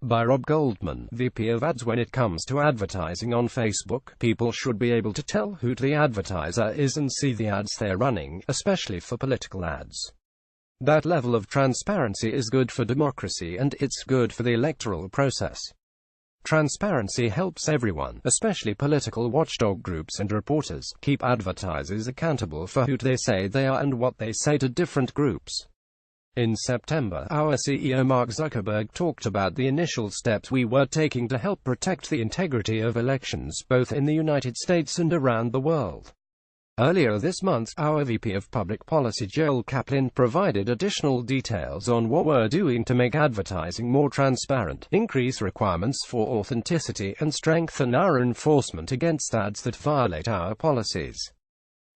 By Rob Goldman, VP of Ads. When it comes to advertising on Facebook, people should be able to tell who the advertiser is and see the ads they're running, especially for political ads. That level of transparency is good for democracy and it's good for the electoral process. Transparency helps everyone, especially political watchdog groups and reporters, keep advertisers accountable for who they say they are and what they say to different groups. In September, our CEO Mark Zuckerberg talked about the initial steps we were taking to help protect the integrity of elections both in the United States and around the world. Earlier this month, our VP of Public Policy Joel Kaplan provided additional details on what we're doing to make advertising more transparent, increase requirements for authenticity, and strengthen our enforcement against ads that violate our policies.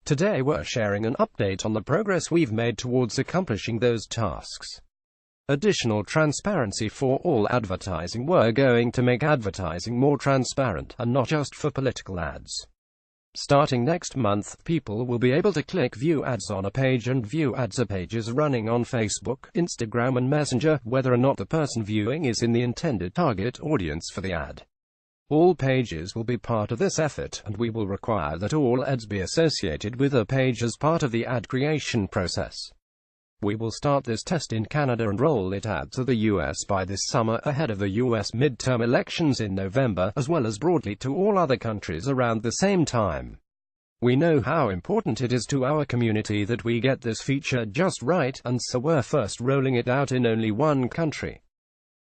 Today we're sharing an update on the progress we've made towards accomplishing those tasks. Additional transparency for all advertising. We're going to make advertising more transparent, and not just for political ads. Starting next month, people will be able to click View Ads on a page and view ads of pages running on Facebook, Instagram and Messenger, whether or not the person viewing is in the intended target audience for the ad. All pages will be part of this effort, and we will require that all ads be associated with a page as part of the ad creation process. We will start this test in Canada and roll it out to the US by this summer ahead of the US midterm elections in November, as well as broadly to all other countries around the same time. We know how important it is to our community that we get this feature just right, and so we're first rolling it out in only one country.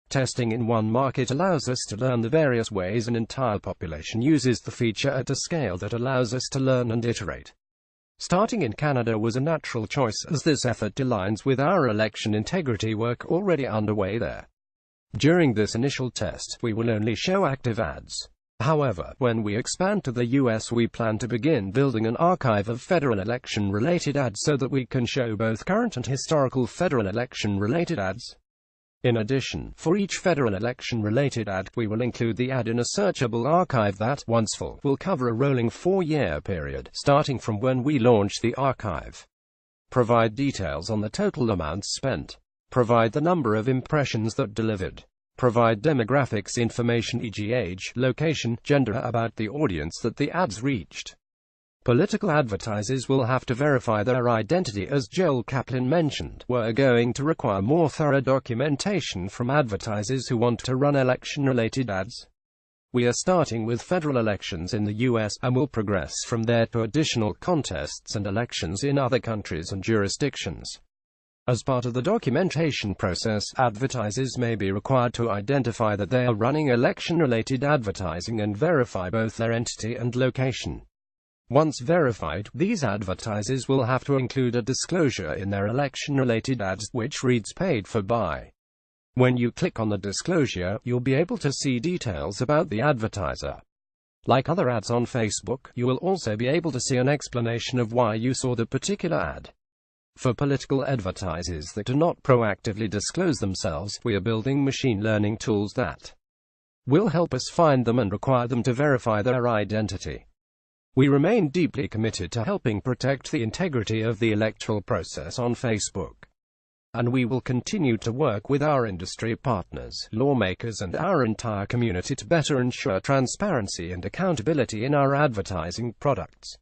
Testing in one market allows us to learn the various ways an entire population uses the feature at a scale that allows us to learn and iterate. Starting in Canada was a natural choice, as this effort aligns with our election integrity work already underway there. During this initial test, we will only show active ads. However, when we expand to the US, we plan to begin building an archive of federal election-related ads so that we can show both current and historical federal election-related ads. In addition, for each federal election-related ad, we will include the ad in a searchable archive that, once full, will cover a rolling 4-year period, starting from when we launch the archive. Provide details on the total amount spent. Provide the number of impressions that delivered. Provide demographics information, e.g. age, location, gender, about the audience that the ads reached. Political advertisers will have to verify their identity. As Joel Kaplan mentioned, we're going to require more thorough documentation from advertisers who want to run election-related ads. We are starting with federal elections in the US, and will progress from there to additional contests and elections in other countries and jurisdictions. As part of the documentation process, advertisers may be required to identify that they are running election-related advertising and verify both their entity and location. Once verified, these advertisers will have to include a disclosure in their election-related ads, which reads "Paid for by." When you click on the disclosure, you'll be able to see details about the advertiser. Like other ads on Facebook, you will also be able to see an explanation of why you saw the particular ad. For political advertisers that do not proactively disclose themselves, we are building machine learning tools that will help us find them and require them to verify their identity. We remain deeply committed to helping protect the integrity of the electoral process on Facebook. And we will continue to work with our industry partners, lawmakers and our entire community to better ensure transparency and accountability in our advertising products.